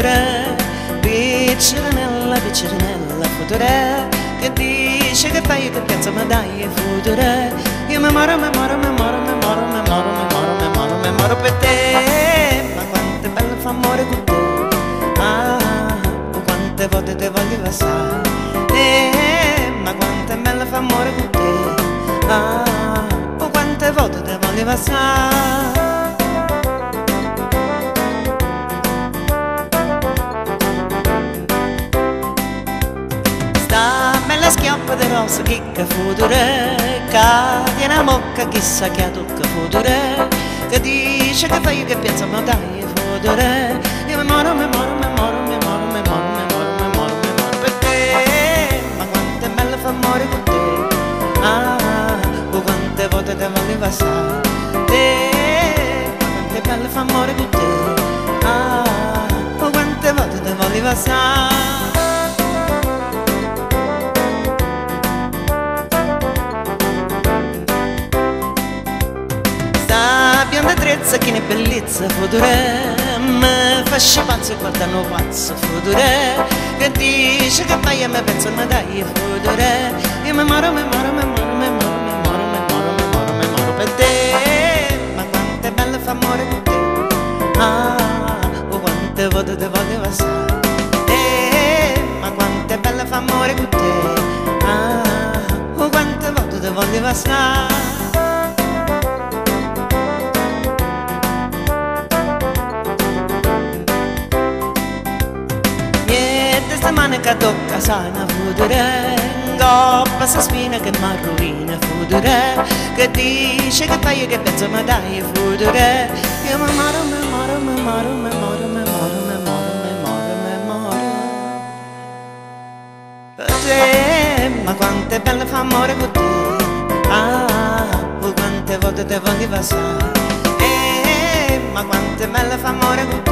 future, piccirinella, piccirinella future, che dice che fai, che piazza, ma dai future. Io mi moro, mi moro, mi moro, mi moro, mi moro, mi moro, mi moro, mi moro per te. Ma quanto è bello fa amore con te. Ah, quante volte te voglio passare. Ma quanto è bello fa amore con te. Ah, quante volte te voglio passare. La schioppa di rosa chicca future, che tiene a bocca chissà che tocca future, che dice che fai, che piazza, ma dai future. Io mi moro, mi moro, mi moro, mi moro, mi moro, mi moro, mi moro, mi moro per te. Ma quanto è bello fa amore con te. Ah, quante volte te voglio passare. Ma quanto è bello fa amore con te. Ah, quante volte te voglio passare. Bionda trezza, che ne bellezza future, mi fa scipazzo e guardano pazzo future, che dice che fai e me pensa ma dai future. Io mi moro, mi moro, mi moro, mi moro, mi moro, mi moro, mi moro, mi moro per te. Ma quanto è bello fa amore con te. Ah, quante volte te voglio passare. Ma quanto è bello fa amore con te. Ah, quante volte te voglio passare. Mano che tocca sana future, coppa sa spina che m'arrovina future, che dice che fai e che pensa ma dai future. Io mi moro, mi moro, mi moro, mi moro, mi moro, mi moro, mi moro, mi moro per te. Ma quanto è bello fa amore con te. Ah, quante volte te voglio passare. Ma quanto è bello fa amore con te.